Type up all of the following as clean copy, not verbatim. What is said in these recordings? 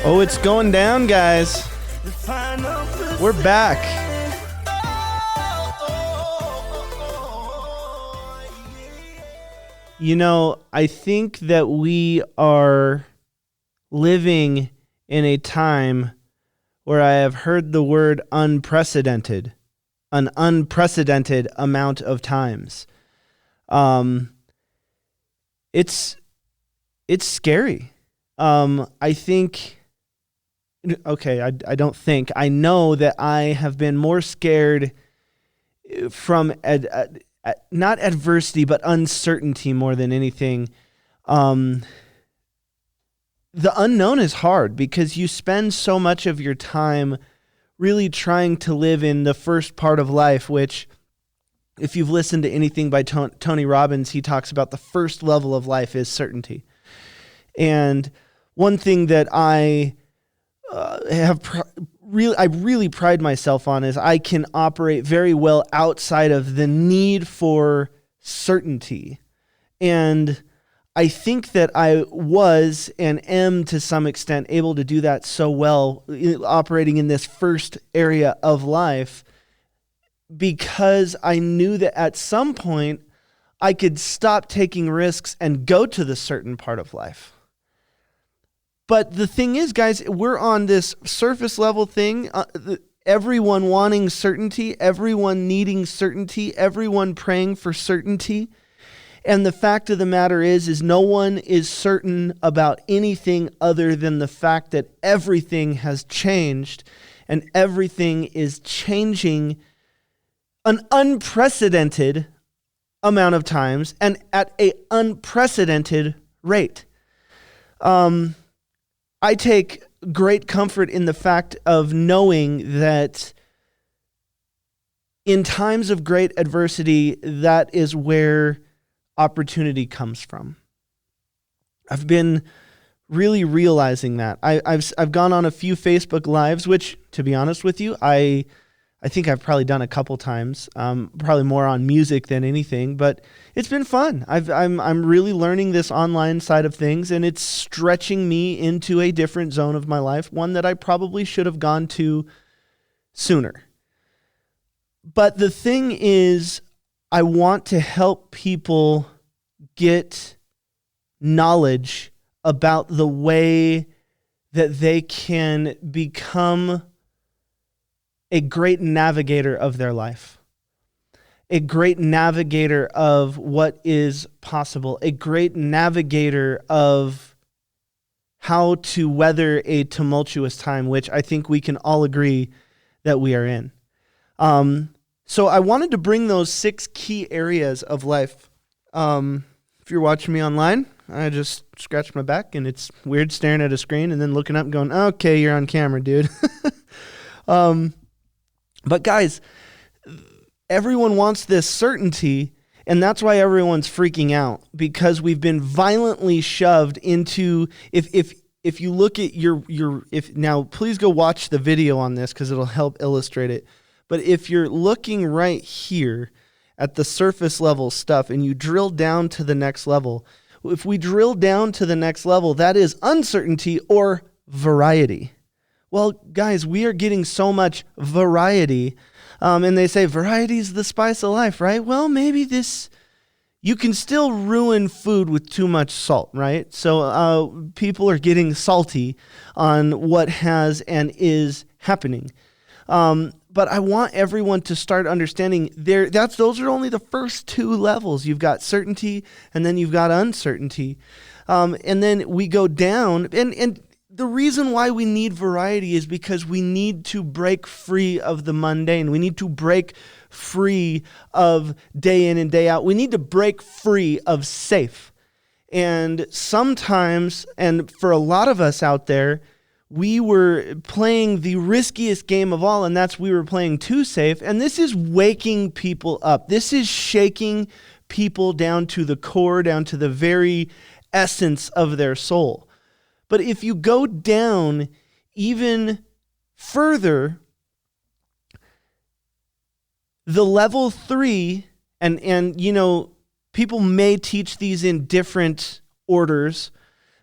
Oh, it's going down, guys. We're back. You know, I think that we are living in a time where I have heard the word unprecedented, an unprecedented amount of times. It's scary. I think, okay, I don't think, I know that I have been more scared from not adversity, but uncertainty more than anything. The unknown is hard because you spend so much of your time really trying to live in the first part of life, which, if you've listened to anything by Tony Robbins, he talks about the first level of life is certainty. And one thing that I really pride myself on is I can operate very well outside of the need for certainty. And I think that I was and am to some extent able to do that so well operating in this first area of life because I knew that at some point I could stop taking risks and go to the certain part of life. But the thing is, guys, we're on this surface level thing, everyone wanting certainty, everyone needing certainty, everyone praying for certainty. And the fact of the matter is no one is certain about anything other than the fact that everything has changed and everything is changing an unprecedented amount of times and at an unprecedented rate. I take great comfort in the fact of knowing that in times of great adversity, that is where opportunity comes from. I've been really realizing that. I've gone on a few Facebook Lives, which, to be honest with you, I think I've probably done a couple times, probably more on music than anything, but it's been fun. I'm really learning this online side of things, and it's stretching me into a different zone of my life, one that I probably should have gone to sooner. But the thing is, I want to help people get knowledge about the way that they can become a great navigator of their life, a great navigator of what is possible, a great navigator of how to weather a tumultuous time, which I think we can all agree that we are in. So I wanted to bring those 6 key areas of life. If you're watching me online, I just scratched my back, and it's weird staring at a screen and then looking up and going, okay, you're on camera, dude. But guys, everyone wants this certainty, and that's why everyone's freaking out, because we've been violently shoved into, if you look at now please go watch the video on this because it'll help illustrate it. But if you're looking right here at the surface level stuff and you drill down to the next level, if we drill down to the next level, that is uncertainty or variety. Well, guys, we are getting so much variety, and they say variety is the spice of life, right? Well, maybe you can still ruin food with too much salt, right? So people are getting salty on what has and is happening. But I want everyone to start understanding those are only the first 2 levels. You've got certainty, and then you've got uncertainty. And then we go down, and the reason why we need variety is because we need to break free of the mundane. We need to break free of day in and day out. We need to break free of safe. And sometimes, and for a lot of us out there, we were playing the riskiest game of all, and that's we were playing too safe. And this is waking people up. This is shaking people down to the core, down to the very essence of their soul. But if you go down even further, the level 3, and you know, people may teach these in different orders,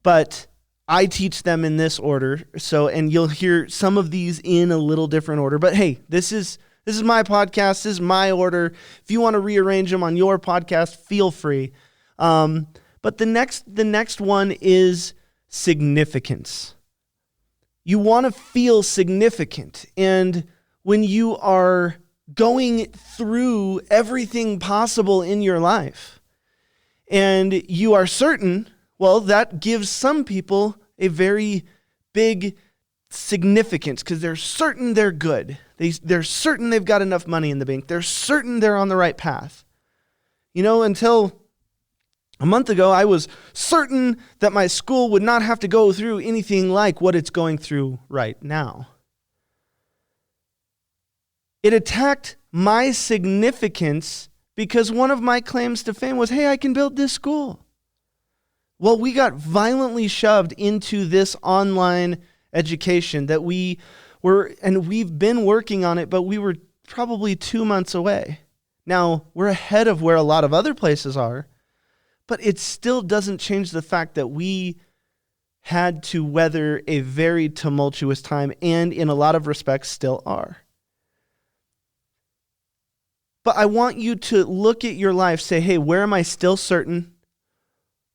but I teach them in this order. So, and you'll hear some of these in a little different order. But hey, this is my podcast. This is my order. If you want to rearrange them on your podcast, feel free. But the next one is significance. You want to feel significant. And when you are going through everything possible in your life and you are certain, well, that gives some people a very big significance because they're certain they're good. They're certain they've got enough money in the bank. They're certain they're on the right path. Until a month ago, I was certain that my school would not have to go through anything like what it's going through right now. It attacked my significance because one of my claims to fame was, hey, I can build this school. Well, we got violently shoved into this online education that we've been working on it, but we were probably 2 months away. Now, we're ahead of where a lot of other places are, but it still doesn't change the fact that we had to weather a very tumultuous time and in a lot of respects still are. But I want you to look at your life, say, hey, where am I still certain?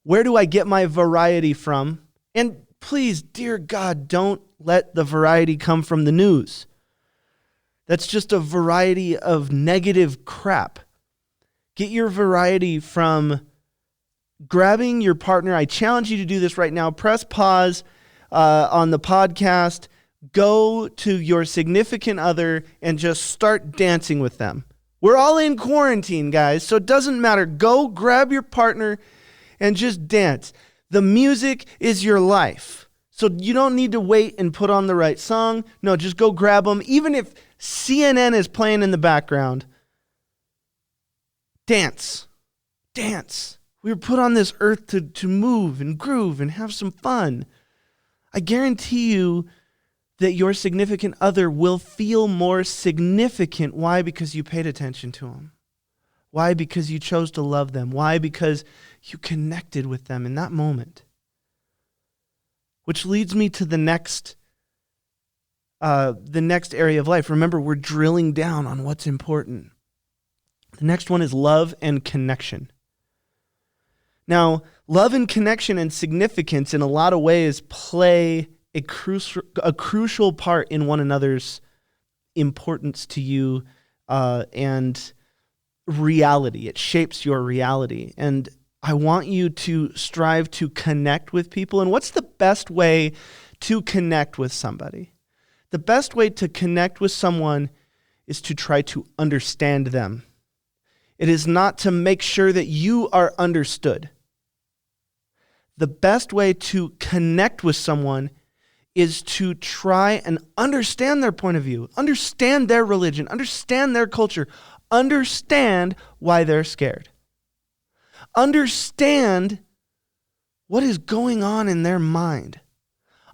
Where do I get my variety from? And please, dear God, don't let the variety come from the news. That's just a variety of negative crap. Get your variety from grabbing your partner. I challenge you to do this right now. Press pause on the podcast. Go to your significant other and just start dancing with them. We're all in quarantine, guys, so it doesn't matter. Go grab your partner and just dance. The music is your life. So you don't need to wait and put on the right song. No, just go grab them. Even if CNN is playing in the background, dance. Dance. We were put on this earth to move and groove and have some fun. I guarantee you that your significant other will feel more significant. Why? Because you paid attention to them. Why? Because you chose to love them. Why? Because you connected with them in that moment. Which leads me to the next area of life. Remember, we're drilling down on what's important. The next one is love and connection. Now, love and connection and significance in a lot of ways play a crucial part in one another's importance to you and reality. It shapes your reality. And I want you to strive to connect with people. And what's the best way to connect with somebody? The best way to connect with someone is to try to understand them. It is not to make sure that you are understood. The best way to connect with someone is to try and understand their point of view, understand their religion, understand their culture, understand why they're scared. Understand what is going on in their mind.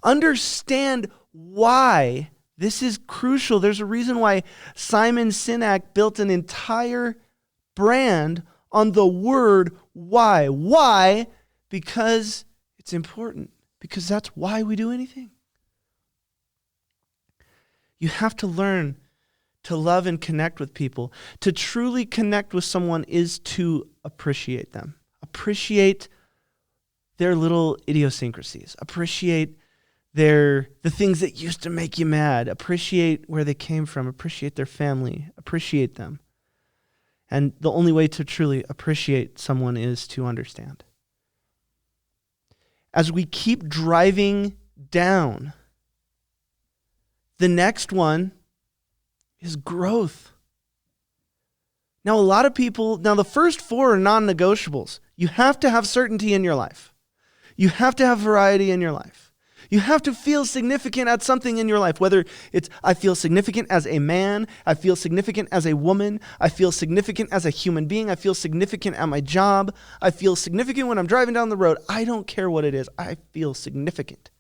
Understand why this is crucial. There's a reason why Simon Sinek built an entire brand on the word why. Why? Because it's important. Because that's why we do anything. You have to learn to love and connect with people. To truly connect with someone is to appreciate them. Appreciate their little idiosyncrasies. Appreciate the things that used to make you mad. Appreciate where they came from. Appreciate their family. Appreciate them. And the only way to truly appreciate someone is to understand. As we keep driving down, the next one is growth. Now, a lot of people, the first four are non-negotiables. You have to have certainty in your life. You have to have variety in your life. You have to feel significant at something in your life, whether it's, I feel significant as a man, I feel significant as a woman, I feel significant as a human being, I feel significant at my job, I feel significant when I'm driving down the road. I don't care what it is. I feel significant.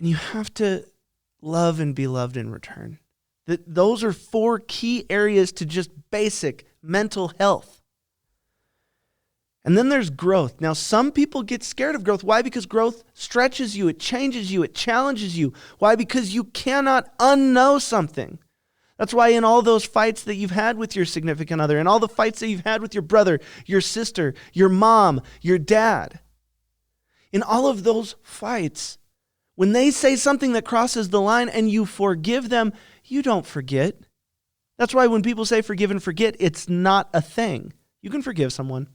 And you have to love and be loved in return. Those are four key areas to just basic mental health. And then there's growth. Now, some people get scared of growth. Why? Because growth stretches you, it changes you, it challenges you. Why? Because you cannot unknow something. That's why in all those fights that you've had with your significant other, and all the fights that you've had with your brother, your sister, your mom, your dad, in all of those fights, when they say something that crosses the line and you forgive them, you don't forget. That's why when people say forgive and forget, it's not a thing. You can forgive someone,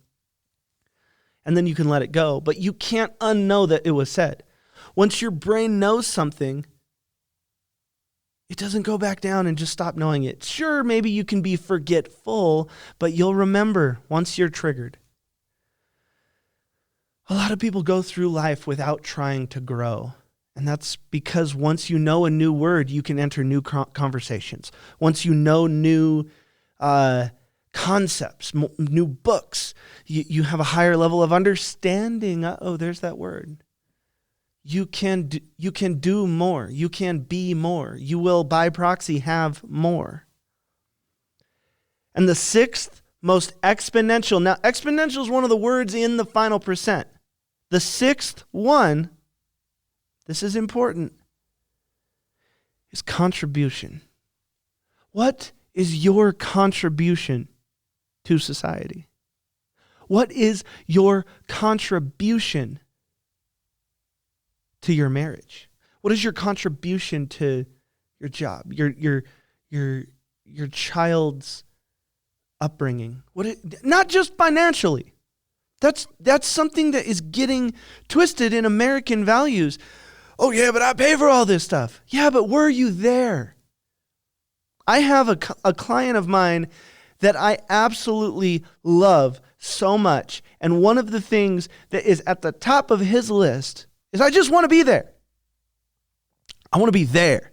and then you can let it go, but you can't unknow that it was said. Once your brain knows something, it doesn't go back down and just stop knowing it. Sure, maybe you can be forgetful, but you'll remember once you're triggered. A lot of people go through life without trying to grow. And that's because once you know a new word, you can enter new conversations. Once you know new concepts, new books, you have a higher level of understanding. There's that word. You can do more. You can be more. You will, by proxy, have more. And the sixth most exponential. Now, exponential is one of the words in the final percent. The sixth one, this is important, is contribution. What is your contribution to society? What is your contribution to your marriage? What is your contribution to your job, your child's upbringing? Not just financially. That's something that is getting twisted in American values. Oh yeah, but I pay for all this stuff. Yeah, but were you there? I have a client of mine that I absolutely love so much. And one of the things that is at the top of his list is I just want to be there. I want to be there.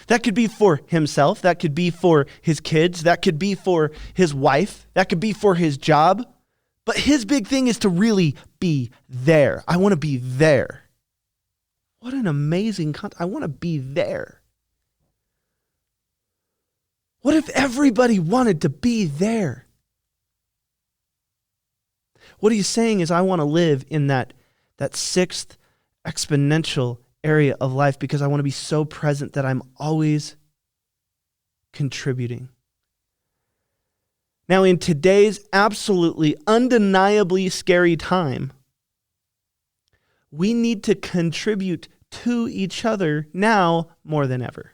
That could be for himself. That could be for his kids. That could be for his wife. That could be for his job. But his big thing is to really be there. I want to be there. What an amazing I want to be there. What if everybody wanted to be there? What he's saying is I want to live in that sixth exponential area of life because I want to be so present that I'm always contributing. Now, in today's absolutely, undeniably scary time, we need to contribute to each other now more than ever.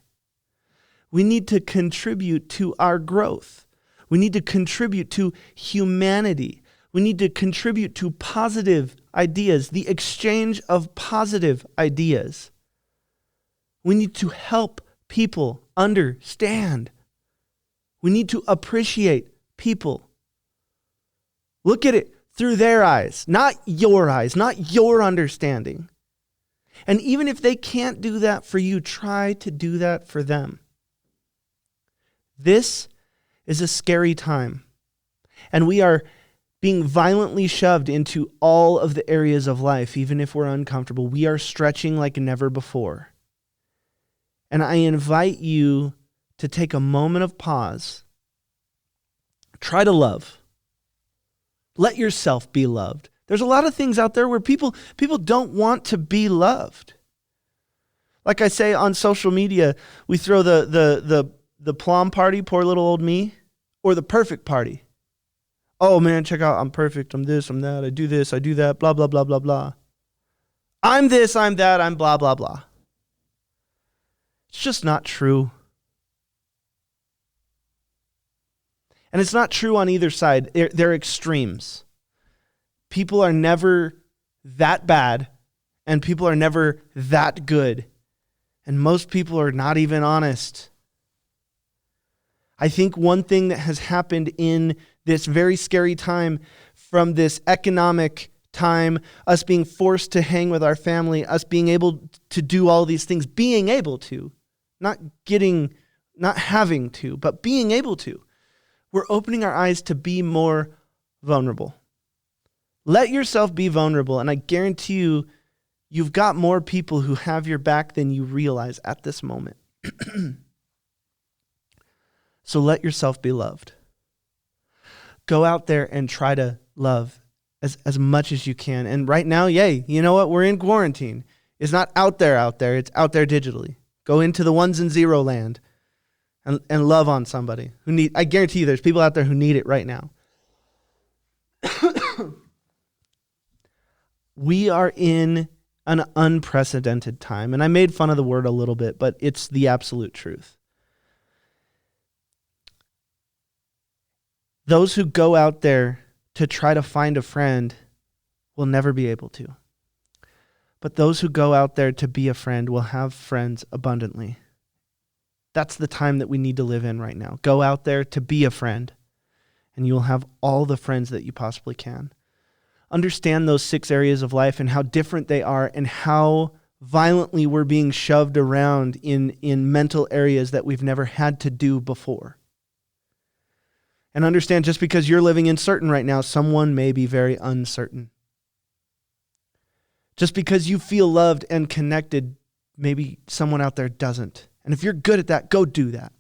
We need to contribute to our growth. We need to contribute to humanity. We need to contribute to positive ideas, the exchange of positive ideas. We need to help people understand. We need to appreciate people. Look at it through their eyes, not your understanding. And even if they can't do that for you, try to do that for them. This is a scary time, and we are being violently shoved into all of the areas of life, even if we're uncomfortable. We are stretching like never before. And I invite you to take a moment of pause. Try to love. Let yourself be loved. There's a lot of things out there where people don't want to be loved. Like I say on social media, we throw the plum party, poor little old me, or the perfect party. Oh man, check out, I'm perfect, I'm this, I'm that, I do this, I do that, blah, blah, blah, blah, blah. I'm this, I'm that, I'm blah, blah, blah. It's just not true. And it's not true on either side. They're extremes. People are never that bad, and people are never that good. And most people are not even honest. I think one thing that has happened in this very scary time, from this economic time, us being forced to hang with our family, us being able to do all these things, being able to, not having to, but being able to. We're opening our eyes to be more vulnerable. Let yourself be vulnerable, and I guarantee you, you've got more people who have your back than you realize at this moment. So let yourself be loved. Go out there and try to love as much as you can. And right now, yay, you know what? We're in quarantine. It's not out there. It's out there digitally. Go into the 1s and 0 land and love on somebody who I guarantee you there's people out there who need it right now. We are in an unprecedented time. And I made fun of the word a little bit, but it's the absolute truth. Those who go out there to try to find a friend will never be able to. But those who go out there to be a friend will have friends abundantly. That's the time that we need to live in right now. Go out there to be a friend, and you will have all the friends that you possibly can. Understand those 6 areas of life and how different they are and how violently we're being shoved around in mental areas that we've never had to do before. And understand just because you're living in certain right now, someone may be very uncertain. Just because you feel loved and connected, maybe someone out there doesn't. And if you're good at that, go do that.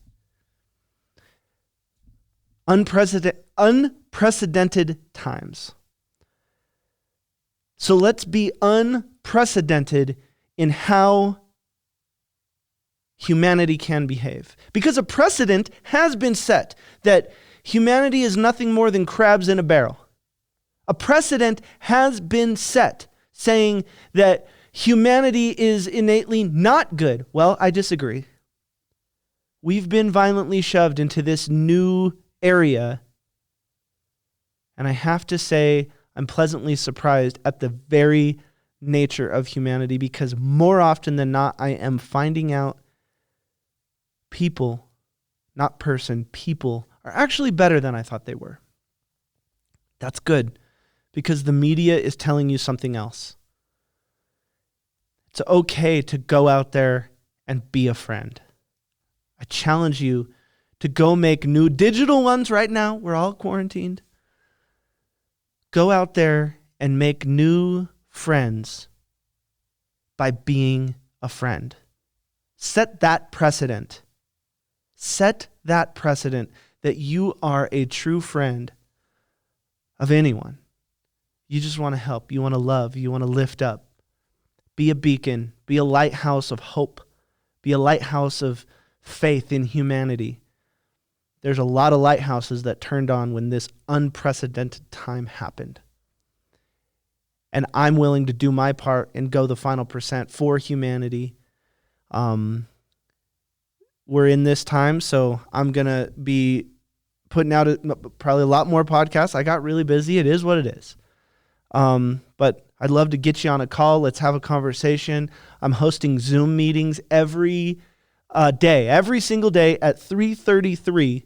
Unprecedented times. So let's be unprecedented in how humanity can behave. Because a precedent has been set that humanity is nothing more than crabs in a barrel. A precedent has been set saying that humanity is innately not good. Well, I disagree. We've been violently shoved into this new area, and I have to say I'm pleasantly surprised at the very nature of humanity, because more often than not, I am finding out people, not person, people are actually better than I thought they were. That's good, because the media is telling you something else. It's okay to go out there and be a friend. I challenge you to go make new digital ones right now. We're all quarantined. Go out there and make new friends by being a friend. Set that precedent. Set that precedent that you are a true friend of anyone. You just want to help. You want to love. You want to lift up. Be a beacon. Be a lighthouse of hope. Be a lighthouse of faith in humanity. There's a lot of lighthouses that turned on when this unprecedented time happened. And I'm willing to do my part and go the final percent for humanity. We're in this time, so I'm going to be putting out probably a lot more podcasts. I got really busy. It is what it is. But I'd love to get you on a call. Let's have a conversation. I'm hosting Zoom meetings every day, every single day at 3:33.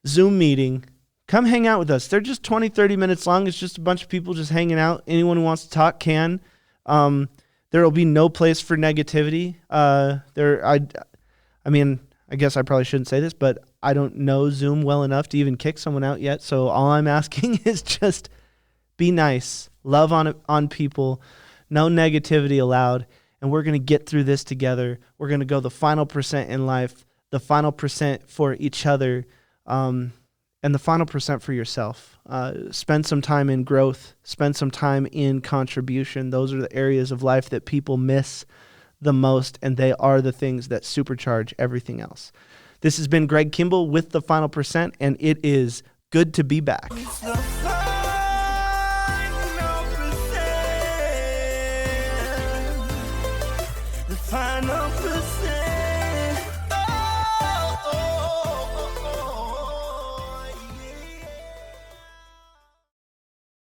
Zoom meeting. Come hang out with us. They're just 20, 30 minutes long. It's just a bunch of people just hanging out. Anyone who wants to talk can. There will be no place for negativity. I guess I probably shouldn't say this, but I don't know Zoom well enough to even kick someone out yet. So all I'm asking is just be nice. Love on people. No negativity allowed. And we're going to get through this together. We're going to go the final percent in life, the final percent for each other, and the final percent for yourself. Spend some time in growth. Spend some time in contribution. Those are the areas of life that people miss the most, and they are the things that supercharge everything else. This has been Greg Kimball with The Final Percent, and it is good to be back. It's the final percent. The final percent.